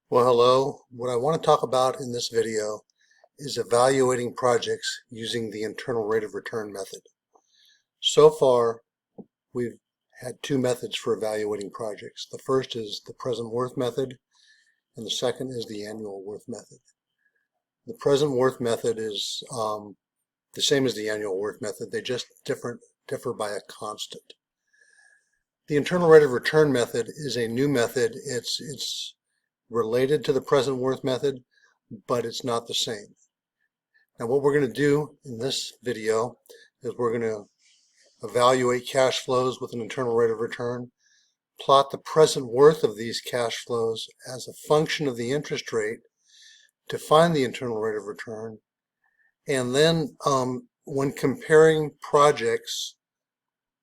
Well, hello. What I want to talk about in this video is evaluating projects using the internal rate of return method. So far, we've had two methods for evaluating projects. The first is the present worth method, and the second is the annual worth method. The present worth method is the same as the annual worth method. They just differ by a constant. The internal rate of return method is a new method. It's related to the present worth method, but it's not the same. Now what we're going to do in this video is we're going to evaluate cash flows with an internal rate of return, plot the present worth of these cash flows as a function of the interest rate to find the internal rate of return, and then when comparing projects,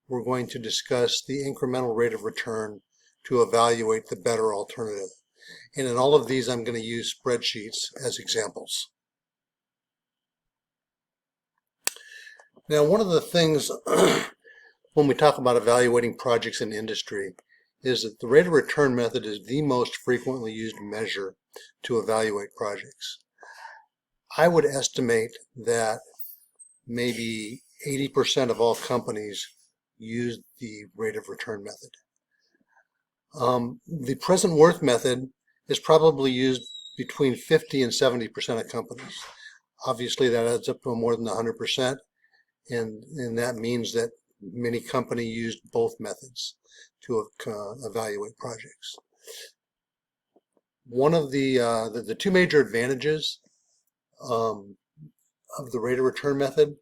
we're going to discuss the incremental rate of return to evaluate the better alternative. And in all of these, I'm going to use spreadsheets as examples. Now, one of the things when we talk about evaluating projects in industry is that the rate of return method is the most frequently used measure to evaluate projects. I would estimate that maybe 80% of all companies use the rate of return method. The present worth method is probably used between 50 and 70% of companies. Obviously, that adds up to more than 100%, and that means that many companies used both methods to evaluate projects. One of the two major advantages of the rate of return method,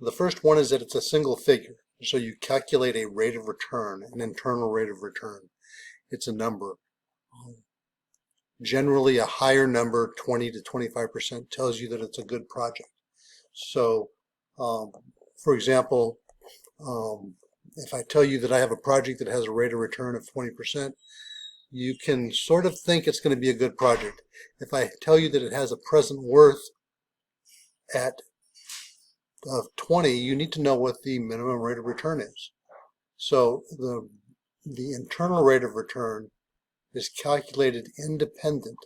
the first one is that it's a single figure. So you calculate a rate of return, an internal rate of return. It's a number. Generally, a higher number, 20 to 25%, tells you that it's a good project. So, for example, if I tell you that I have a project that has a rate of return of 20%, you can sort of think it's going to be a good project. If I tell you that it has a present worth of 20, you need to know what the minimum rate of return is. So the internal rate of return is calculated independent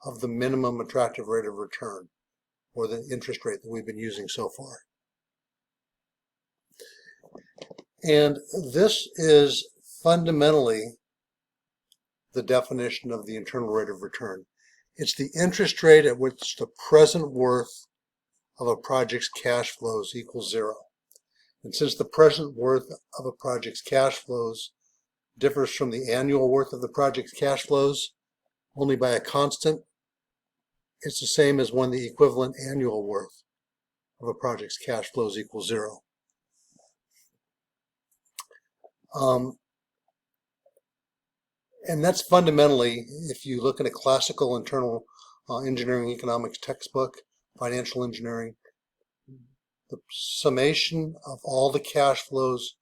of the minimum attractive rate of return, or the interest rate that we've been using so far. And this is fundamentally the definition of the internal rate of return. It's the interest rate at which the present worth of a project's cash flows equals zero. And since the present worth of a project's cash flows differs from the annual worth of the project's cash flows only by a constant, it's the same as when the equivalent annual worth of a project's cash flows equals zero. And that's fundamentally, if you look at a classical internal engineering economics textbook, financial engineering, the summation of all the cash flows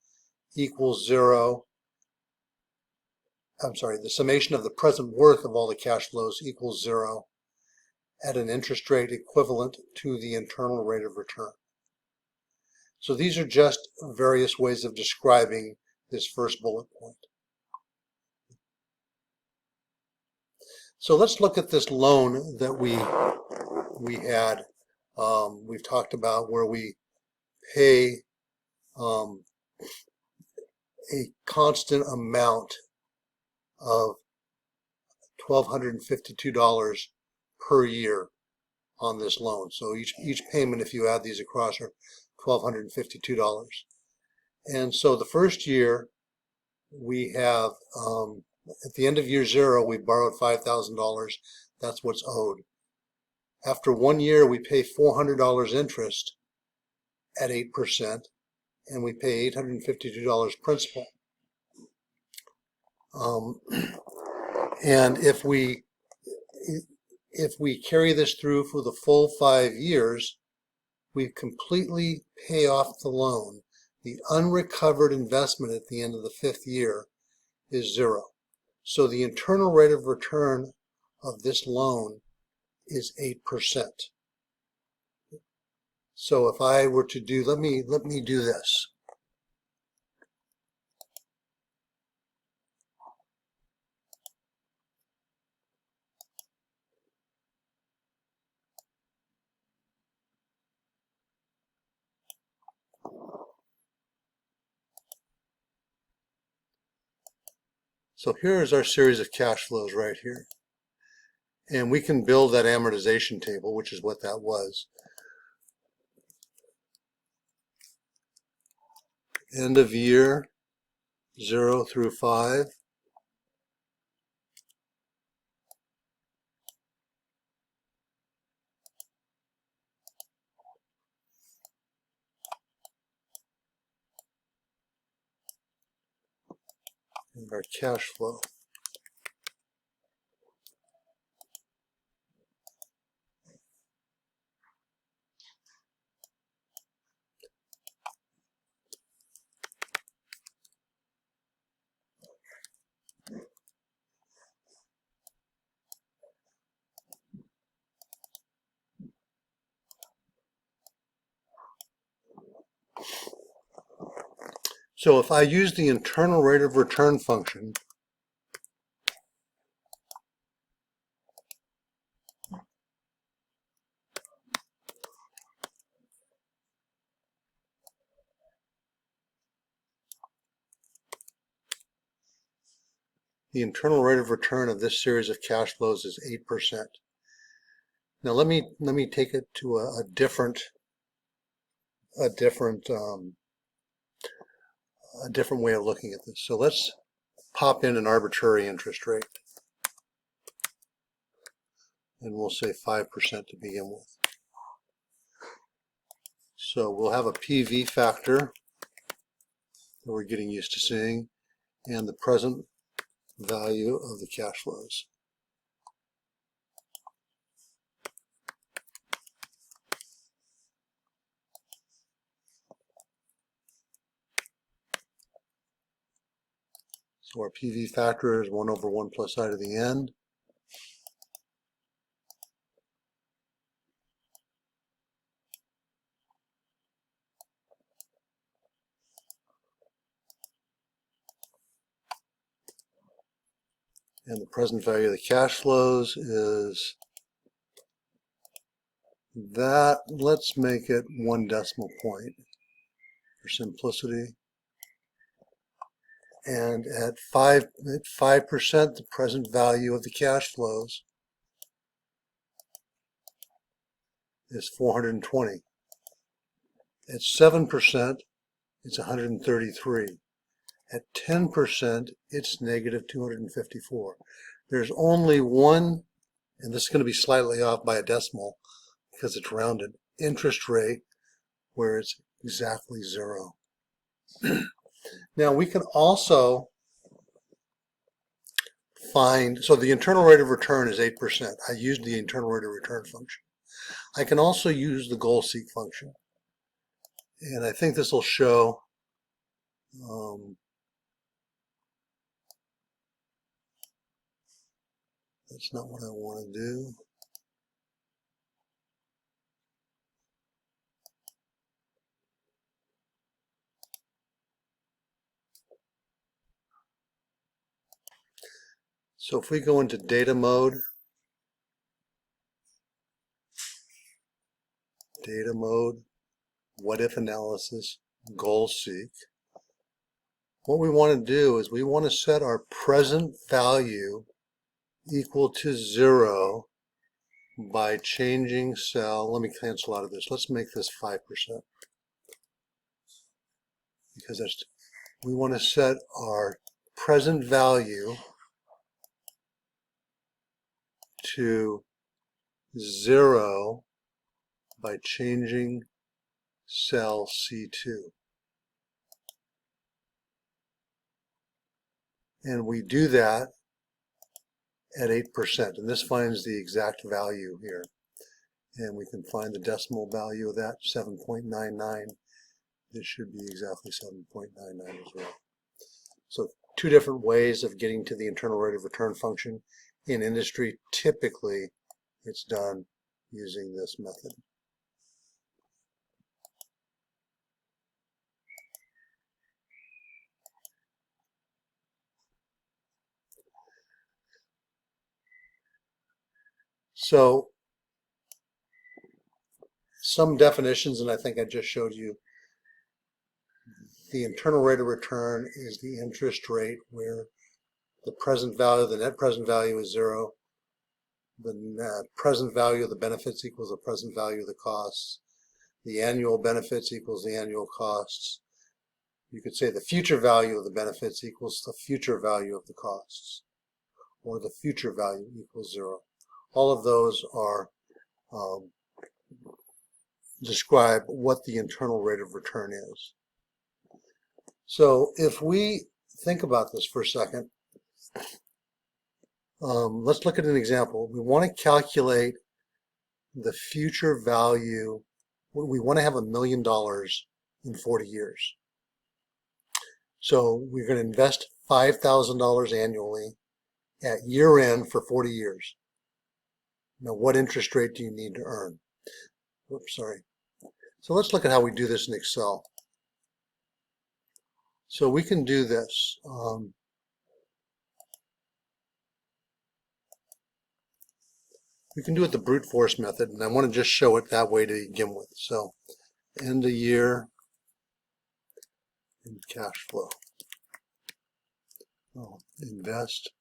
equals zero. I'm sorry, the summation of the present worth of all the cash flows equals zero at an interest rate equivalent to the internal rate of return. So these are just various ways of describing this first bullet point. So let's look at this loan that we had. We've talked about where we pay a constant amount of $1,252 per year on this loan. So each payment, if you add these across, are $1,252. And so the first year we have, at the end of year zero, we borrowed $5,000. That's what's owed. After 1 year, we pay $400 interest at 8%, and we pay $852 principal. And if we carry this through for the full 5 years, we completely pay off the loan. The unrecovered investment at the end of the 5th year is zero. So the internal rate of return of this loan is 8%. So if I were to do, let me do this. So here is our series of cash flows right here. And we can build that amortization table, which is what that was. End of year, 0 through 5. And our cash flow. So if I use the internal rate of return function, the internal rate of return of this series of cash flows is 8%. Now let me take it to a different way of looking at this. So let's pop in an arbitrary interest rate, and we'll say 5% to begin with. So we'll have a PV factor that we're getting used to seeing, and the present value of the cash flows. So our PV factor is 1 over 1 plus I to the n. And the present value of the cash flows is that. Let's make it 1 decimal point for simplicity. And at 5%, the present value of the cash flows is 420. At 7%, it's 133. At 10%, it's negative 254. There's only one, and this is going to be slightly off by a decimal because it's rounded, interest rate where it's exactly 0. Now we can also find, so the internal rate of return is 8%. I used the internal rate of return function. I can also use the goal seek function. And I think this will show that's not what I want to do. So if we go into data mode, what if analysis, goal seek, what we want to do is we want to set our present value equal to 0 by changing cell. Let me cancel out of this. Let's make this 5%. Because that's, we want to set our present value to 0 by changing cell C2. And we do that at 8%. And this finds the exact value here. And we can find the decimal value of that, 7.99. This should be exactly 7.99 as well. So 2 different ways of getting to the internal rate of return function. In industry, typically, it's done using this method. So some definitions, and I think I just showed you, the internal rate of return is the interest rate where The present value, the net present value is 0. The present value of the benefits equals the present value of the costs. The annual benefits equals the annual costs. You could say the future value of the benefits equals the future value of the costs, or the future value equals 0. All of those are describe what the internal rate of return is. So if we think about this for a second, let's look at an example. We want to calculate the future value. We want to have $1 million in 40 years. So we're going to invest $5,000 annually at year end for 40 years. Now, what interest rate do you need to earn? Oops, sorry. So let's look at how we do this in Excel. So we can do this. We can do it the brute force method, and I want to just show it that way to begin with. So end of year and cash flow. Invest.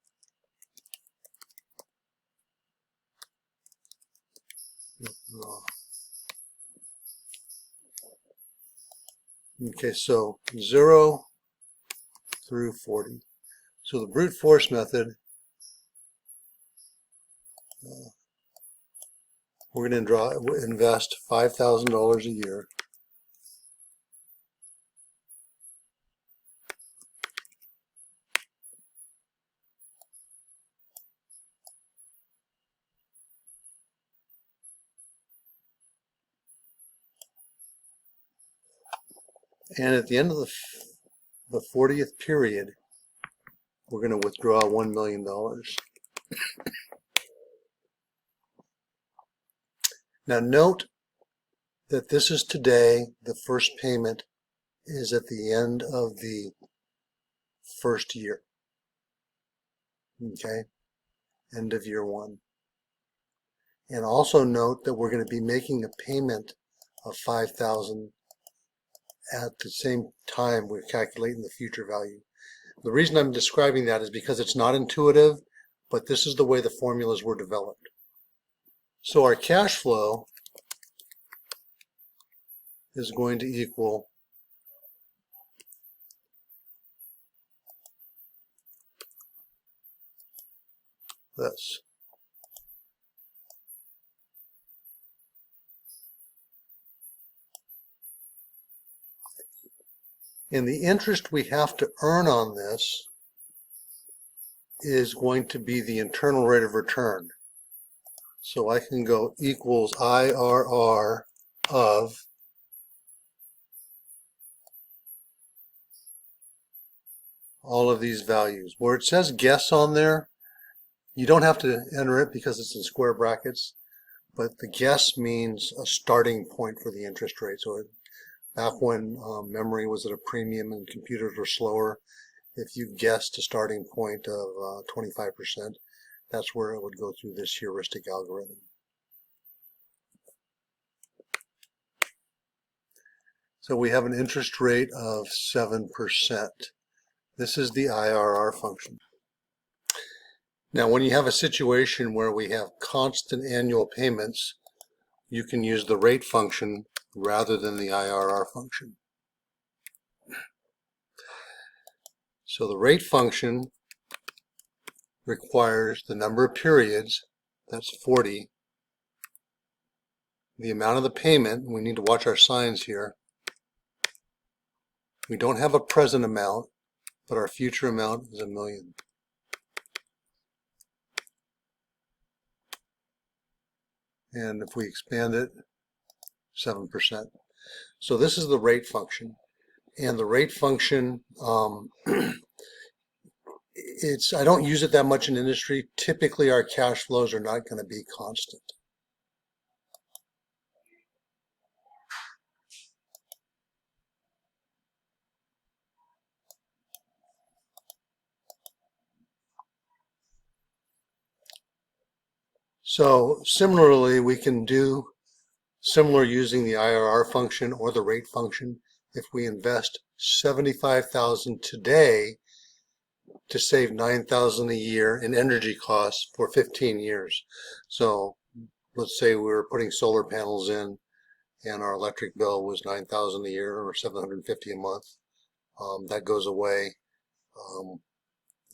Okay, so 0 through 40. So the brute force method, we're going to invest $5,000 a year. And at the end of the 40th period, we're going to withdraw $1 million. Now note that this is today. The first payment is at the end of the first year. Okay, end of year 1. And also note that we're going to be making a payment of $5,000 at the same time we're calculating the future value. The reason I'm describing that is because it's not intuitive, but this is the way the formulas were developed. So our cash flow is going to equal this. And the interest we have to earn on this is going to be the internal rate of return. So I can go equals IRR of all of these values. Where it says guess on there, you don't have to enter it because it's in square brackets, but the guess means a starting point for the interest rate. So back when memory was at a premium and computers were slower, if you guessed a starting point of 25%, that's where it would go through this heuristic algorithm. So we have an interest rate of 7%. This is the IRR function. Now, when you have a situation where we have constant annual payments, you can use the rate function rather than the IRR function. So the rate function requires the number of periods, that's 40, the amount of the payment, we need to watch our signs here. We don't have a present amount, but our future amount is $1 million. And if we expand it, 7%. So this is the rate function. And the rate function, I don't use it that much in industry. Typically our cash flows are not going to be constant. So similarly, we can do similar using the IRR function or the rate function. If we invest $75,000 today, to save $9,000 a year in energy costs for 15 years. So let's say we were putting solar panels in and our electric bill was $9,000 a year or $750 a month. That goes away.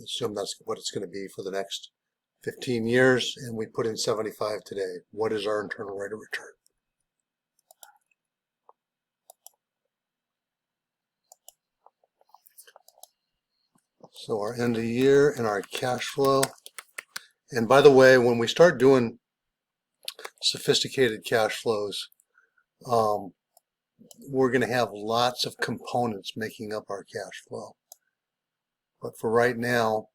Assume that's what it's going to be for the next 15 years, and we put in 75 today. What is our internal rate of return? So our end of the year and our cash flow. And by the way, when we start doing sophisticated cash flows, we're going to have lots of components making up our cash flow. But for right now,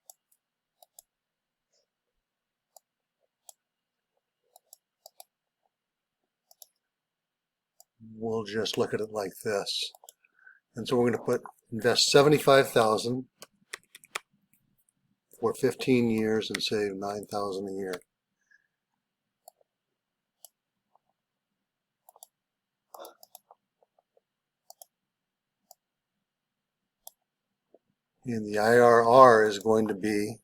we'll just look at it like this. And so we're going to invest $75,000 for 15 years and save $9,000 a year. And the IRR is going to be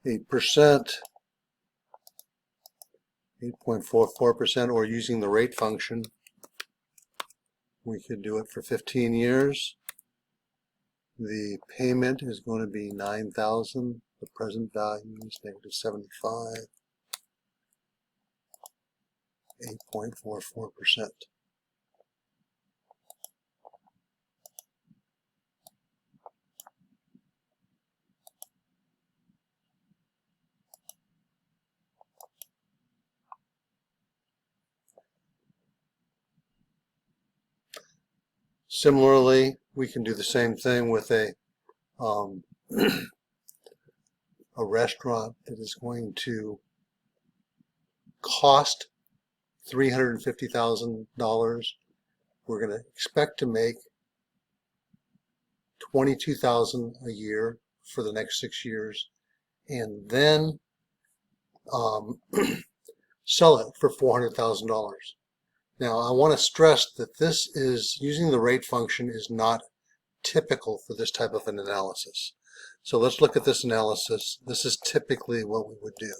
8%, 8.44%, or using the rate function, we could do it for 15 years. The payment is going to be $9,000. The present value is negative 75. 8.44%. Similarly, we can do the same thing with a a restaurant that is going to cost $350,000. We're going to expect to make $22,000 a year for the next 6 years, and then sell it for $400,000. Now, I want to stress that this is using the rate function is not typical for this type of an analysis. So let's look at this analysis. This is typically what we would do.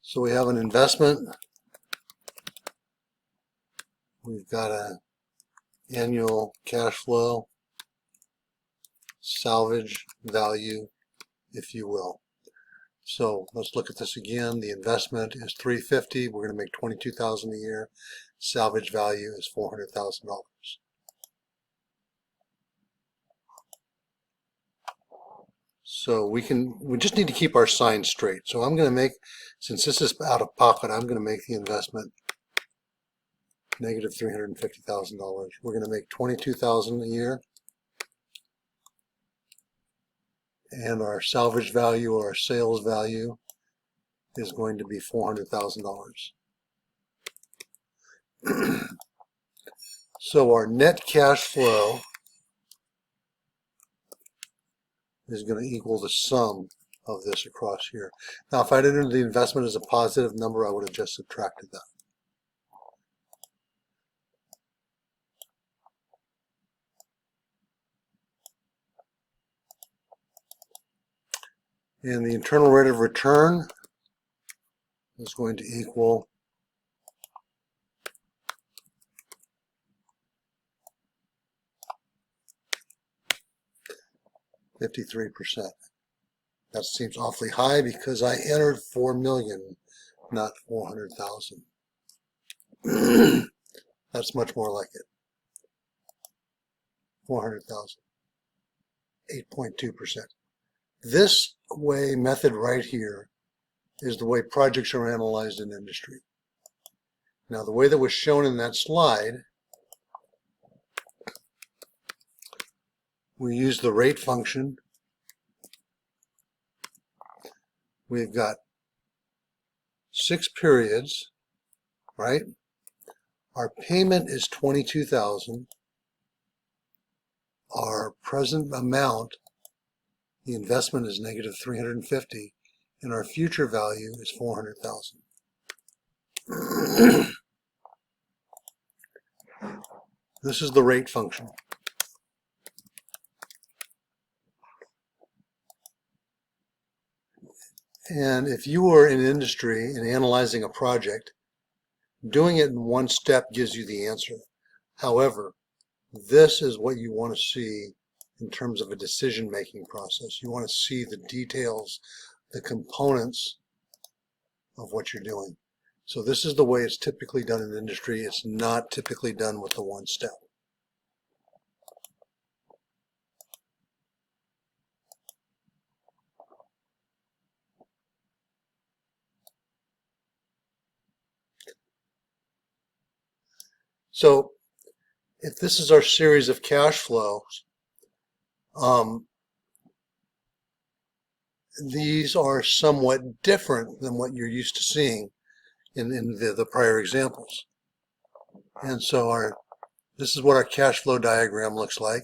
So we have an investment. We've got an annual cash flow, salvage value, if you will. So let's look at this again. The investment is $350,000. We're going to make $22,000 a year. Salvage value is $400,000. So we just need to keep our signs straight. So I'm going to make, since this is out of pocket, I'm going to make the investment negative $350,000. We're going to make $22,000 a year. And our salvage value or our sales value is going to be $400,000. So our net cash flow is going to equal the sum of this across here. Now, if I'd entered the investment as a positive number, I would have just subtracted that. And the internal rate of return is going to equal 53%. That seems awfully high because I entered 4 million, not 400,000. That's much more like it. 400,000. 8.2%. This way method right here is the way projects are analyzed in industry. Now, the way that was shown in that slide, we use the rate function. We've got 6 periods, right? Our payment is $22,000. Our present amount, the investment, is negative $350,000, and our future value is $400,000. This is the rate function. And if you were in industry and analyzing a project, doing it in one step gives you the answer. However, this is what you want to see in terms of a decision-making process. You want to see the details, the components of what you're doing. So this is the way it's typically done in industry. It's not typically done with the one step. So if this is our series of cash flows, these are somewhat different than what you're used to seeing in the prior examples. And so this is what our cash flow diagram looks like.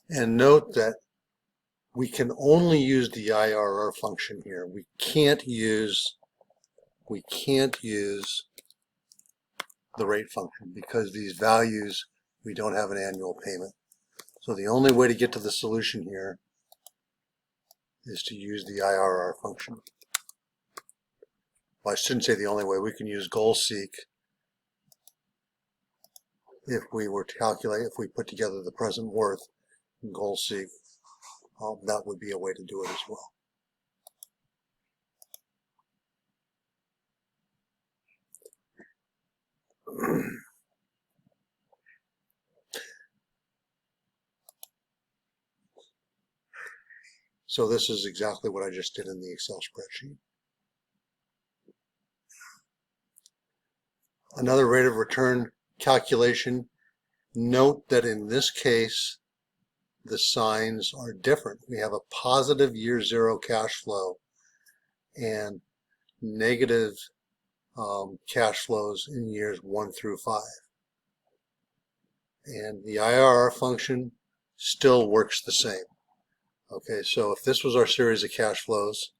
And note that we can only use the IRR function here. We can't use the rate function because these values, we don't have an annual payment. So the only way to get to the solution here is to use the IRR function. Well, I shouldn't say the only way. We can use goal-seek if we were to calculate, if we put together the present worth and goal-seek. That would be a way to do it as well. So this is exactly what I just did in the Excel spreadsheet. Another rate of return calculation. Note that in this case, the signs are different. We have a positive year zero cash flow and negative cash flows in years 1 through 5. And the IRR function still works the same. Okay, so if this was our series of cash flows,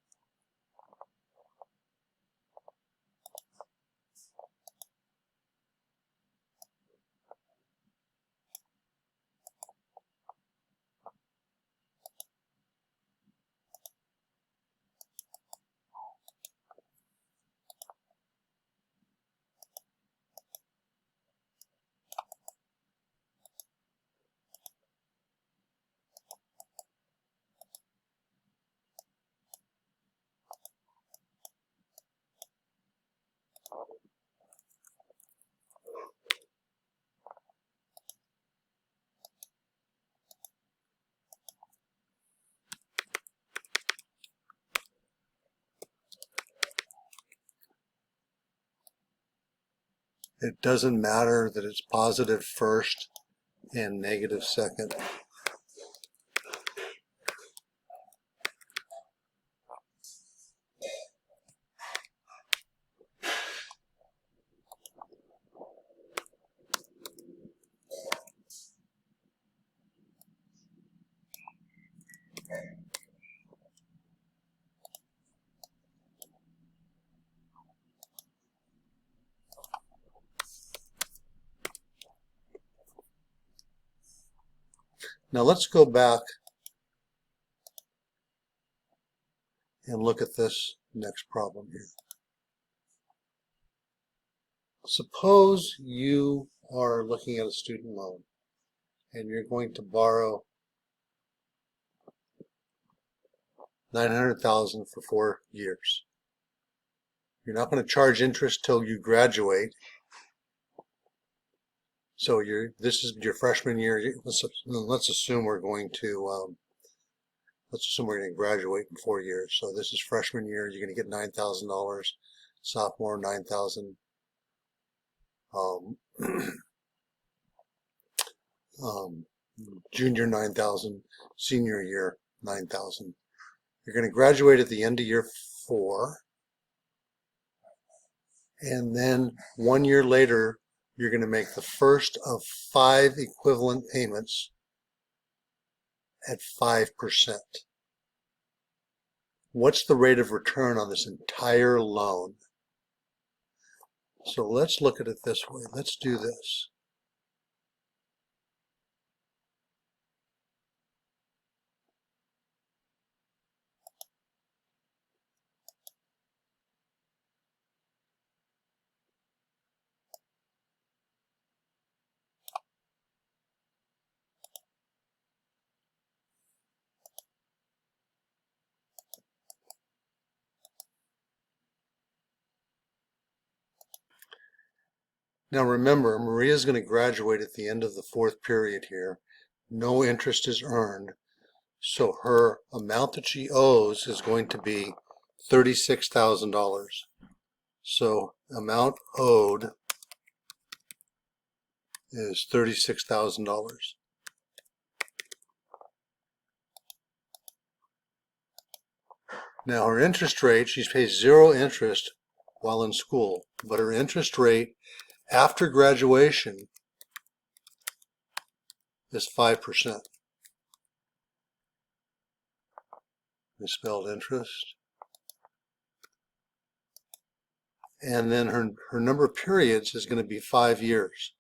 it doesn't matter that it's positive first and negative second. Now let's go back and look at this next problem here. Suppose you are looking at a student loan and you're going to borrow $900,000 for 4 years. You're not going to charge interest till you graduate. So this is your freshman year. Let's assume we're going to graduate in 4 years. So this is freshman year. You're going to get $9,000. Sophomore, $9,000. Junior, $9,000. Senior year, $9,000. You're going to graduate at the end of year 4. And then 1 year later, you're going to make the first of 5 equivalent payments at 5%. What's the rate of return on this entire loan? So let's look at it this way. Let's do this. Now remember, Maria's going to graduate at the end of the 4th period here. No interest is earned. So her amount that she owes is going to be $36,000. So amount owed is $36,000. Now her interest rate, she pays 0 interest while in school, but her interest rate after graduation is 5%. Misspelled interest. And then her number of periods is going to be 5 years.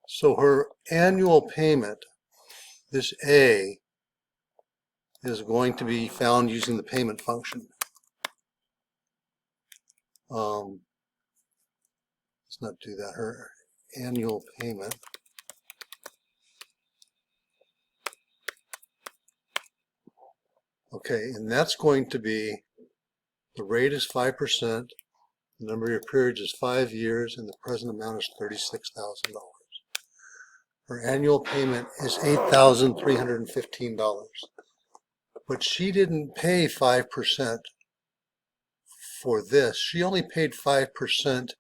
So her annual payment, this A, is going to be found using the payment function. Let's not do that. Her annual payment okay, and that's going to be, the rate is 5%, the number of your periods is 5 years, and the present amount is $36,000. Her annual payment is $8,315. But she didn't pay 5% for this. She only paid 5%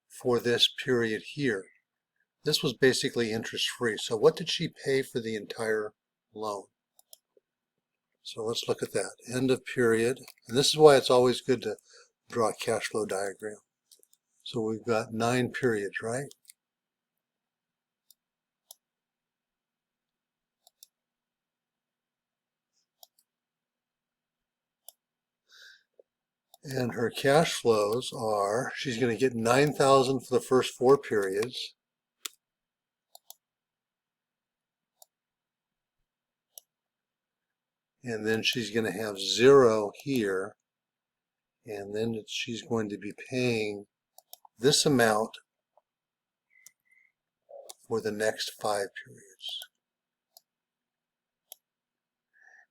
for this period here. This was basically interest-free. So what did she pay for the entire loan? So let's look at that. End of period. And this is why it's always good to draw a cash flow diagram. So we've got 9 periods, right? And her cash flows are, she's going to get $9,000 for the first 4 periods. And then she's going to have 0 here. And then she's going to be paying this amount for the next 5 periods.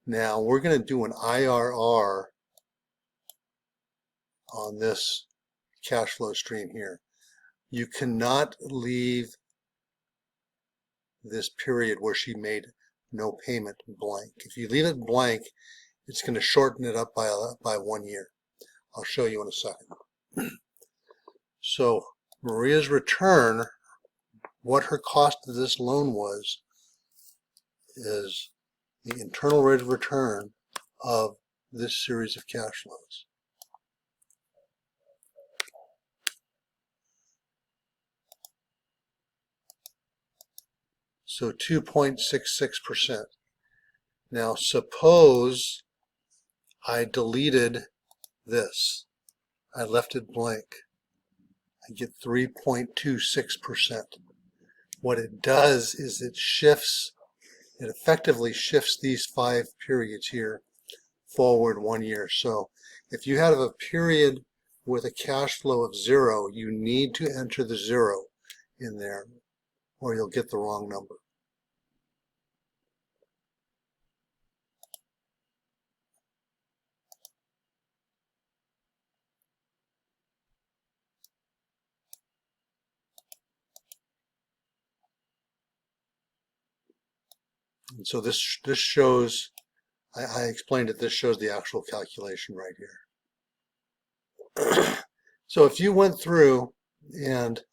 Now we're going to do an IRR on this cash flow stream here. You cannot leave this period where she made no payment blank. If you leave it blank, it's going to shorten it up by 1 year. I'll show you in a second. So Maria's return, what her cost of this loan was, is the internal rate of return of this series of cash flows. So 2.66%. Now suppose I deleted this. I left it blank. I get 3.26%. What it does is it shifts it effectively shifts these 5 periods here forward 1 year. So if you have a period with a cash flow of 0, you need to enter the 0 in there or you'll get the wrong number. And so this shows, I explained it, this shows the actual calculation right here. So if you went through and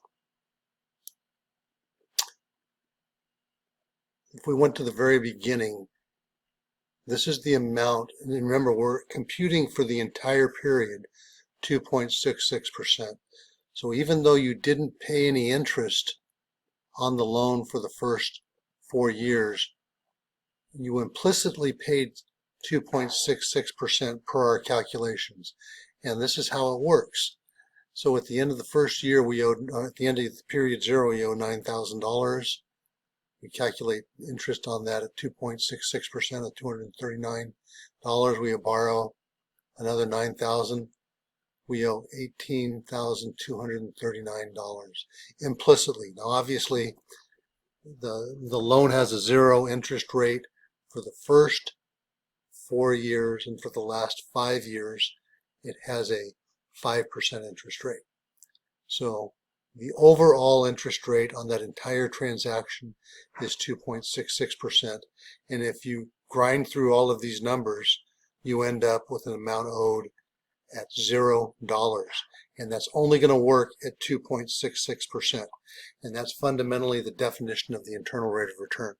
if we went to the very beginning, this is the amount, and remember we're computing for the entire period, 2.66%. So even though you didn't pay any interest on the loan for the first 4 years, you implicitly paid 2.66% per our calculations. And this is how it works. So at the end of the first year, we owed, at the end of the period 0, we owe $9,000. We calculate interest on that at 2.66% of $239. We borrow another $9,000. We owe $18,239 implicitly. Now, obviously, the loan has a 0 interest rate for the first 4 years, and for the last 5 years, it has a 5% interest rate. So the overall interest rate on that entire transaction is 2.66%. And if you grind through all of these numbers, you end up with an amount owed at $0. And that's only going to work at 2.66%. And that's fundamentally the definition of the internal rate of return.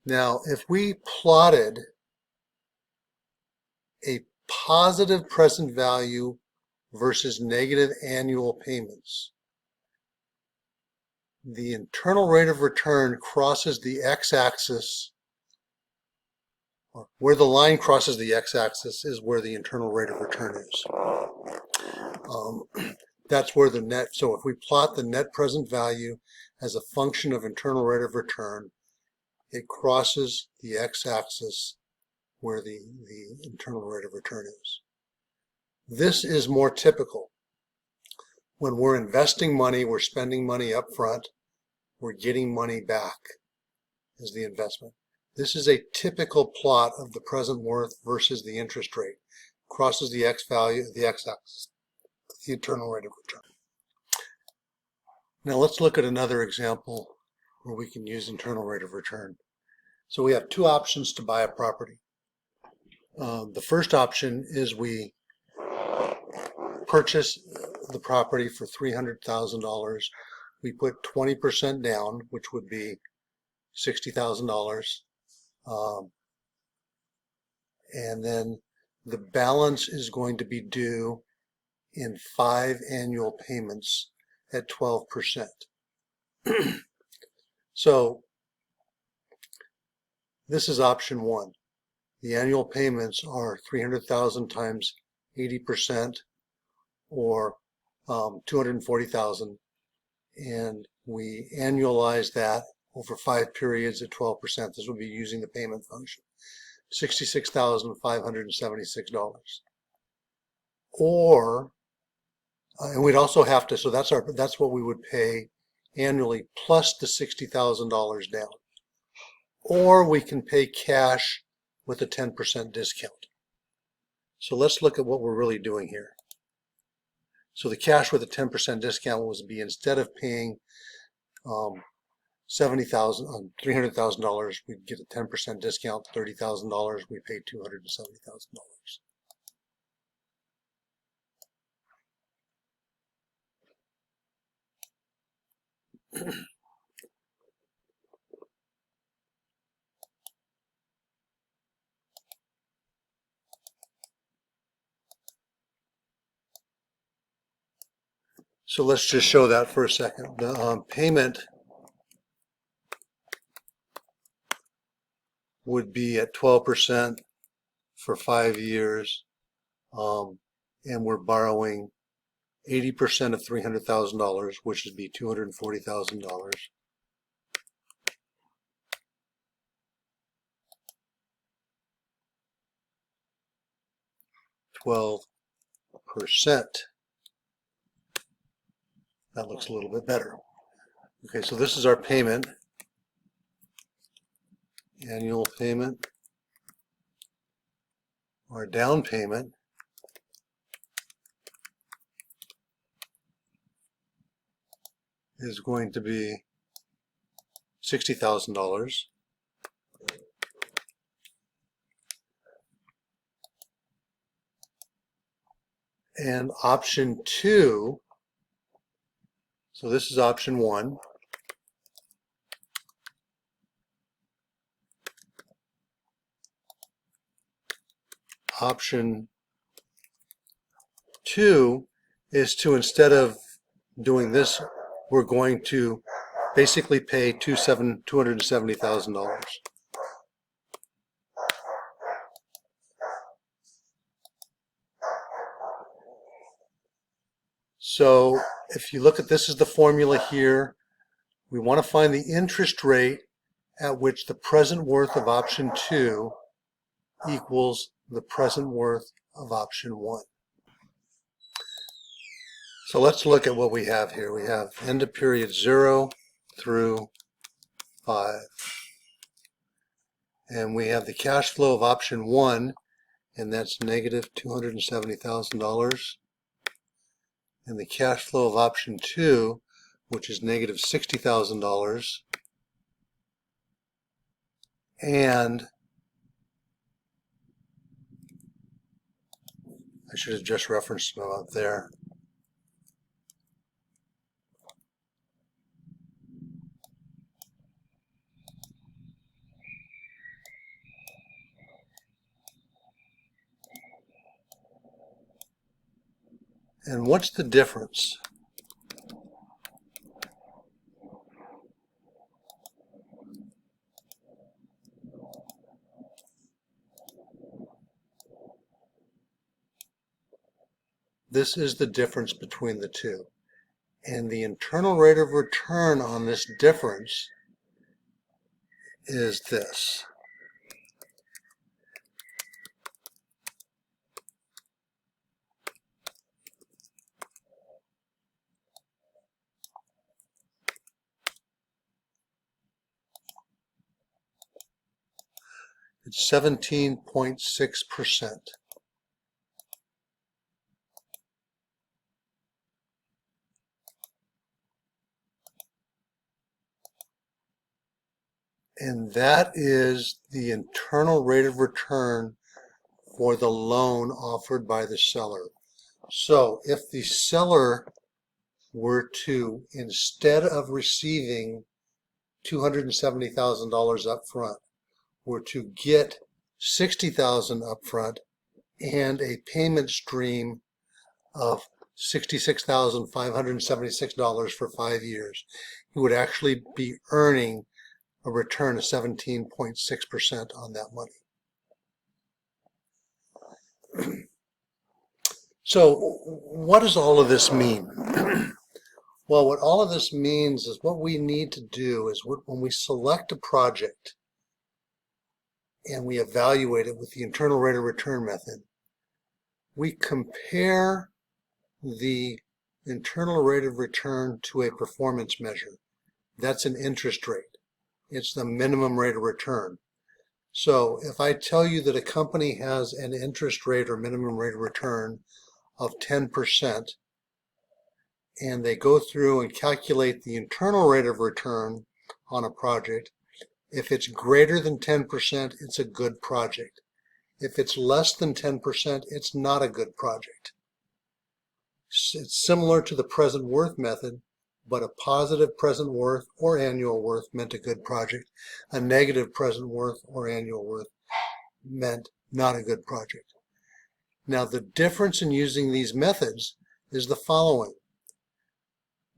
Now, if we plotted a positive present value versus negative annual payments, the internal rate of return crosses the x-axis, or where the line crosses the x-axis is where the internal rate of return is. That's where the net, so if we plot the net present value as a function of internal rate of return, it crosses the x-axis where the internal rate of return is. This is more typical. When we're investing money, we're spending money up front, we're getting money back as the investment. This is a typical plot of the present worth versus the interest rate. Crosses the x value, the x-axis, the internal rate of return. Now let's look at another example where we can use internal rate of return. So we have 2 options to buy a property. The first option is we purchase the property for $300,000. We put 20% down, which would be $60,000. And then the balance is going to be due in 5 annual payments at 12%. So this is option 1. The annual payments are $300,000 times 80%, or $240,000, and we annualize that over 5 periods at 12%. This would be using the payment function. $66,576. Or, and we'd also have to, so that's what we would pay annually plus the $60,000 down. Or we can pay cash with a 10% discount. So let's look at what we're really doing here. So the cash with a 10% discount would be, instead of paying $300,000, we'd get a 10% discount, $30,000, we pay $270,000. So let's just show that for a second. The payment would be at 12% for 5 years, and we're borrowing 80% of $300,000, which would be $240,000. 12%. That looks a little bit better. Okay, so this is our payment. Annual payment. Our down payment is going to be $60,000. And option 2, so this is option 1. Option 2 is to, instead of doing this, we're going to basically pay $270,000. So if you look at this as the formula here, we want to find the interest rate at which the present worth of option 2 equals the present worth of option 1. So let's look at what we have here. We have end of period 0 through 5. And we have the cash flow of option 1, and that's negative $270,000. And the cash flow of option 2, which is negative $60,000. And I should have just referenced them up there. And what's the difference? This is the difference between the two. And the internal rate of return on this difference is this. It's 17.6%. And that is the internal rate of return for the loan offered by the seller. So if the seller were to, instead of receiving $270,000 up front, were to get $60,000 up front and a payment stream of $66,576 for 5 years, he would actually be earning a return of 17.6% on that money. So what does all of this mean? Well, what all of this means is what we need to do is when we select a project and we evaluate it with the internal rate of return method, we compare the internal rate of return to a performance measure. That's an interest rate. It's the minimum rate of return. So if I tell you that a company has an interest rate or minimum rate of return of 10%, and they go through and calculate the internal rate of return on a project, if it's greater than 10%, it's a good project. If it's less than 10%, it's not a good project. It's similar to the present worth method, but a positive present worth or annual worth meant a good project. A negative present worth or annual worth meant not a good project. Now, the difference in using these methods is the following.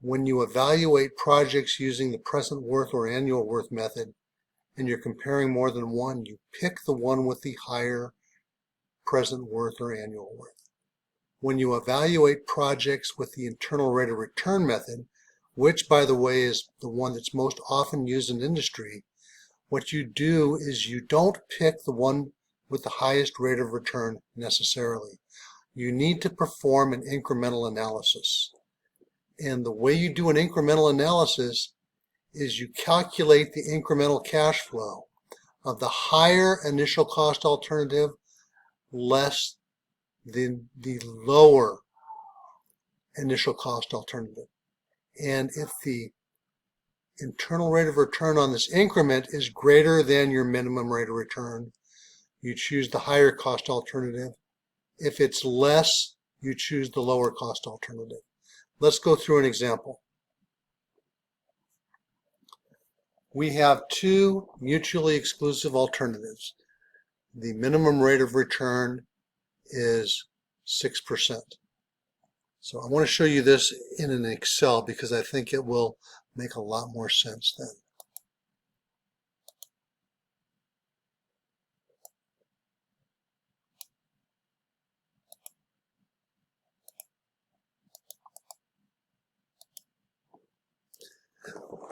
When you evaluate projects using the present worth or annual worth method, and you're comparing more than one, you pick the one with the higher present worth or annual worth. When you evaluate projects with the internal rate of return method, which, by the way, is the one that's most often used in industry, what you do is you don't pick the one with the highest rate of return necessarily. you need to perform an incremental analysis. And the way you do an incremental analysis is you calculate the incremental cash flow of the higher initial cost alternative less than the lower initial cost alternative. And if the internal rate of return on this increment is greater than your minimum rate of return, you choose the higher cost alternative. If it's less, you choose the lower cost alternative. Let's go through an example. We have two mutually exclusive alternatives. The minimum rate of return is 6%. So I want to show you this in an Excel because I think it will make a lot more sense then.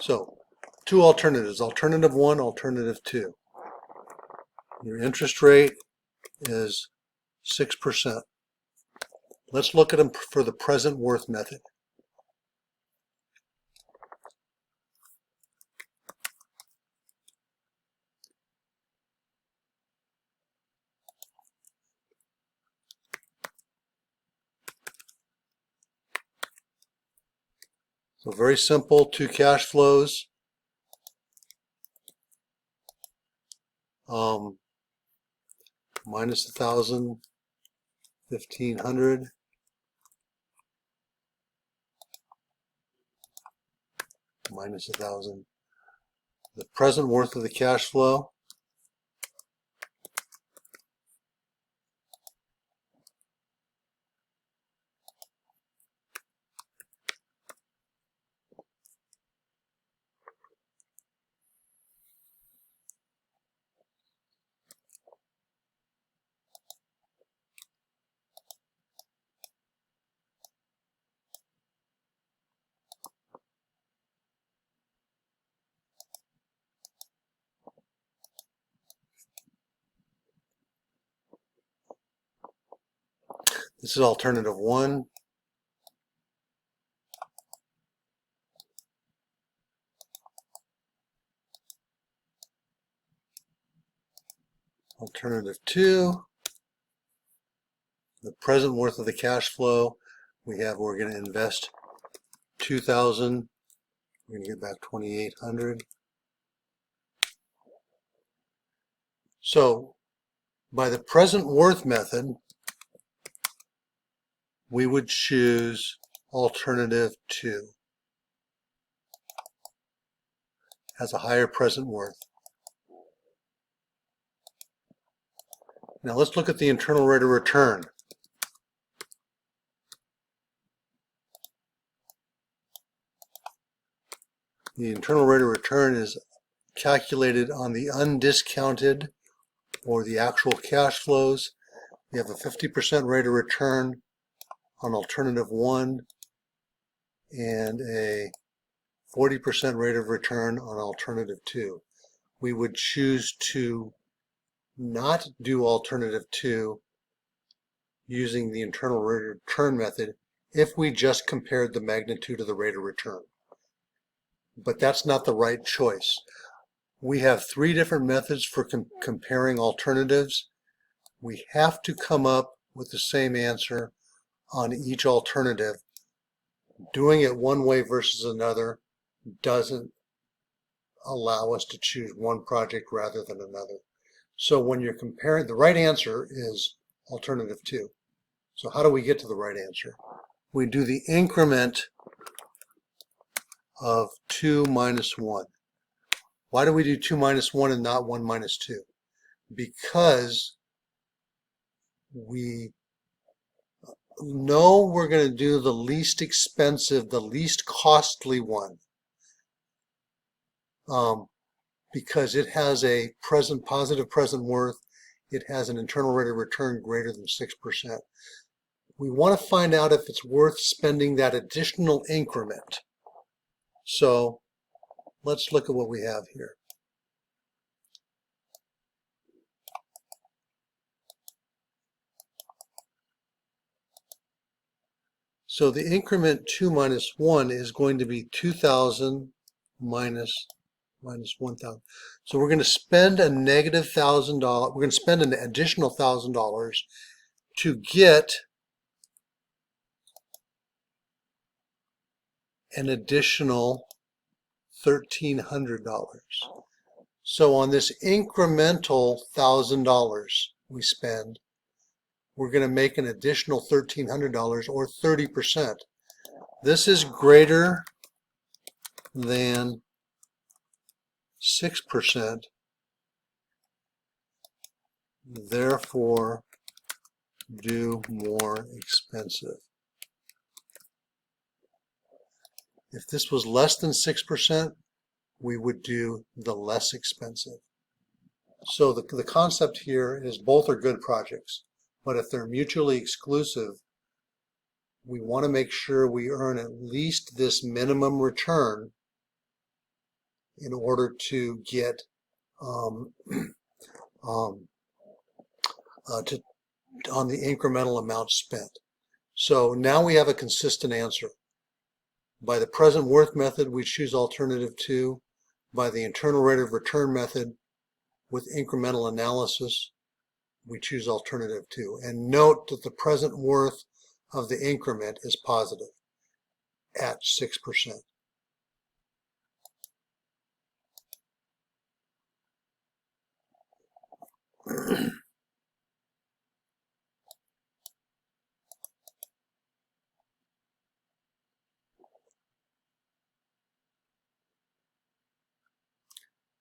So, two alternatives, alternative 1, alternative 2. Your interest rate is 6%. Let's look at them for the present worth method. So very simple, two cash flows. Minus 1,000, 1,500. Minus 1,000. The present worth of the cash flow. This is alternative 1. Alternative 2. The present worth of the cash flow, we're going to invest 2,000. We're going to get back 2,800. So by the present worth method, we would choose alternative 2. Has a higher present worth. Now let's look at the internal rate of return. The internal rate of return is calculated on the undiscounted or the actual cash flows. We have a 50% rate of return on alternative 1 and a 40% rate of return on alternative 2. We would choose to not do alternative 2 using the internal rate of return method if we just compared the magnitude of the rate of return. But that's not the right choice. We have 3 different methods for comparing alternatives. We have to come up with the same answer on each alternative. Doing it one way versus another doesn't allow us to choose one project rather than another. So when you're comparing, the right answer is alternative 2. So how do we get to the right answer? We do the increment of 2 minus 1. Why do we do 2 minus 1 and not 1 minus 2? Because we know we're going to do the least expensive, the least costly one. Because it has a positive present worth, it has an internal rate of return greater than 6%. We want to find out if it's worth spending that additional increment. So let's look at what we have here. So the increment 2 minus 1 is going to be 2,000 minus 1,000. So we're going to spend a negative $1,000. We're going to spend an additional $1,000 to get an additional $1,300. So on this incremental $1,000 we spend, we're going to make an additional $1,300 or 30%. This is greater than 6%, therefore do more expensive. If this was less than 6%, we would do the less expensive. So the concept here is both are good projects, but if they're mutually exclusive, we want to make sure we earn at least this minimum return in order to get on the incremental amount spent. So now we have a consistent answer. By the present worth method, we choose alternative 2. By the internal rate of return method with incremental analysis, we choose alternative 2. And note that the present worth of the increment is positive at 6%.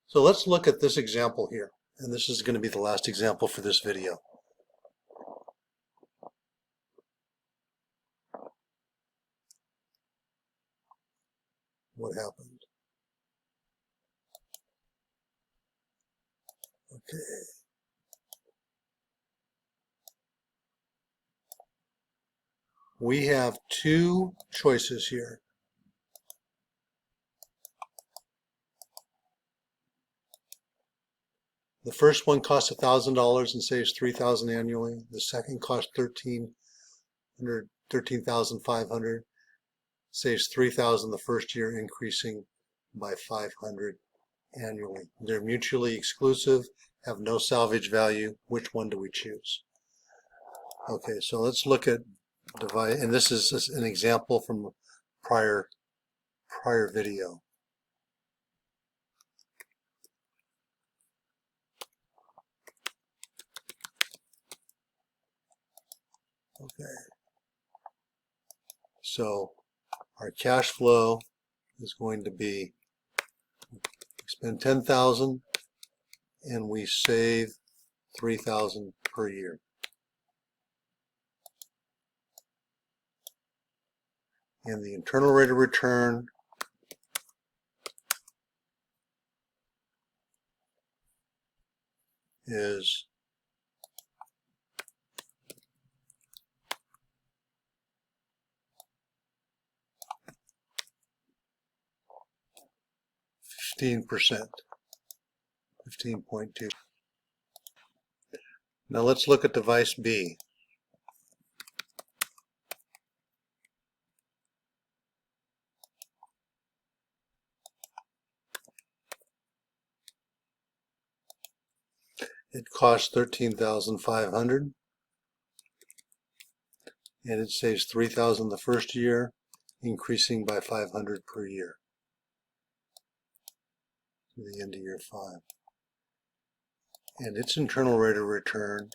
So let's look at this example here. And this is going to be the last example for this video. What happened? Okay. We have two choices here. The first one costs $1,000 and saves $3,000 annually. The second costs $13,500, saves $3,000 the first year, increasing by $500 annually. They're mutually exclusive, have no salvage value. Which one do we choose? Okay, so let's look at divide, and this is an example from a prior video. Okay, so our cash flow is going to be, we spend $10,000 and we save $3,000 per year. And the internal rate of return is 15%, 15.2. Now let's look at device B. It costs $13,500 and it saves $3,000 the first year, increasing by $500 per year to the end of year 5. And its internal rate of return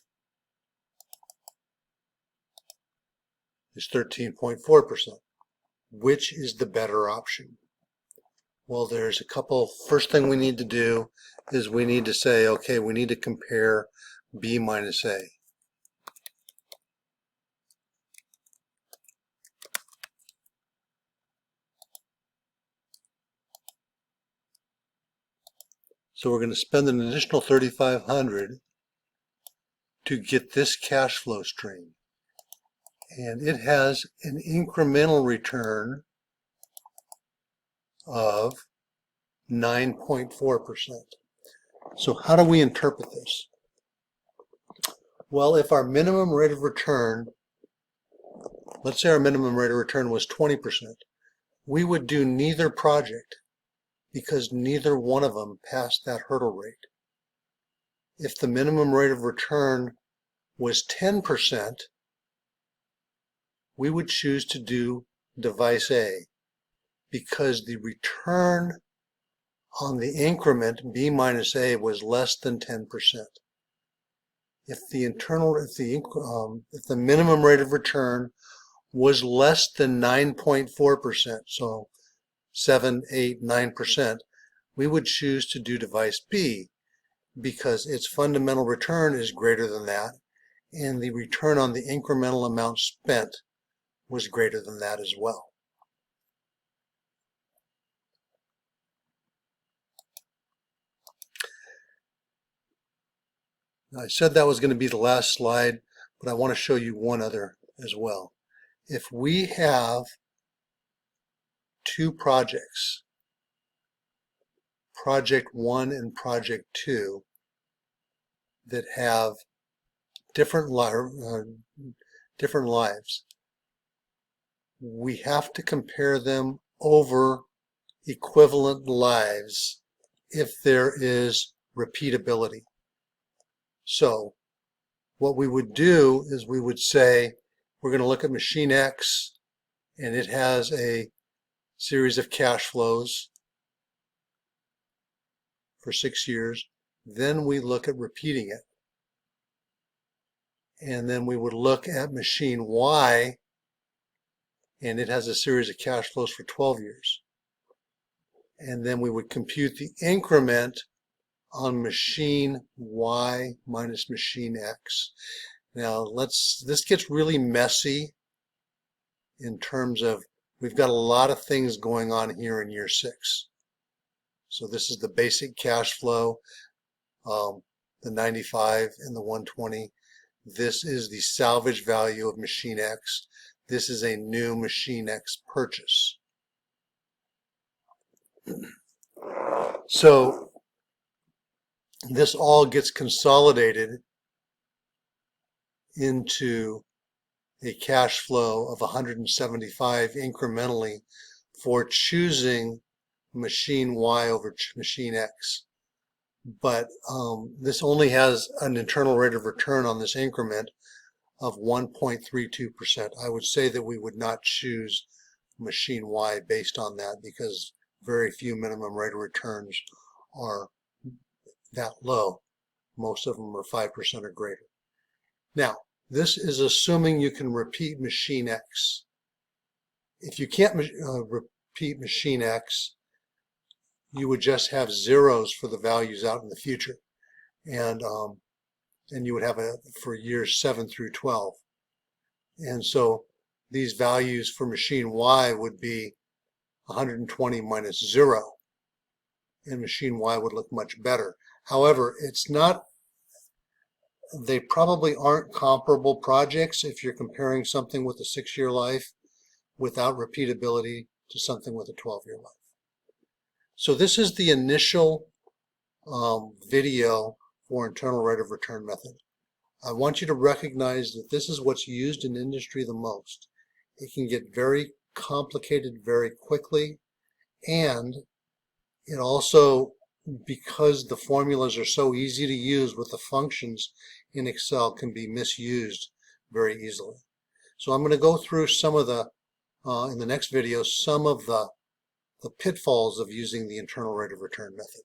is 13.4%. Which is the better option? Well, there's a couple. First thing we need to do is we need to say, okay, we need to compare B minus A. So we're going to spend an additional $3,500 to get this cash flow stream. And it has an incremental return of 9.4%. So how do we interpret this? Well, if our minimum rate of return, let's say our minimum rate of return was 20%. We would do neither project because neither one of them passed that hurdle rate. If the minimum rate of return was 10%, we would choose to do device A because the return on the increment B minus A was less than 10%. If the minimum rate of return was less than 9.4%, so 7, 8, 9%, we would choose to do device B because its fundamental return is greater than that, and the return on the incremental amount spent was greater than that as well. I said that was going to be the last slide, but I want to show you one other as well. If we have two projects, Project 1 and Project 2, that have different lives, we have to compare them over equivalent lives if there is repeatability. So what we would do is we would say we're going to look at machine X, and it has a series of cash flows for 6 years. Then we look at repeating it. And then we would look at machine Y, and it has a series of cash flows for 12 years. And then we would compute the increment on machine Y minus machine X. Now this gets really messy in terms of we've got a lot of things going on here in year 6. So this is the basic cash flow, the 95 and the 120. This is the salvage value of machine X. This is a new machine X purchase. So this all gets consolidated into a cash flow of 175 incrementally for choosing machine Y over machine X. But this only has an internal rate of return on this increment of 1.32%. I would say that we would not choose machine Y based on that because very few minimum rate of returns are that low. Most of them are 5% or greater. Now, this is assuming you can repeat machine X. If you can't repeat machine X, you would just have zeros for the values out in the future, and you would have it for years 7 through 12. And so these values for machine Y would be 120 minus 0, and machine Y would look much better. However, they probably aren't comparable projects if you're comparing something with a 6-year life without repeatability to something with a 12-year life. So this is the initial video for internal rate of return method. I want you to recognize that this is what's used in industry the most. It can get very complicated very quickly, and it also, because the formulas are so easy to use with the functions in Excel, can be misused very easily. So I'm going to go through some of the, in the next video, some of the pitfalls of using the internal rate of return method.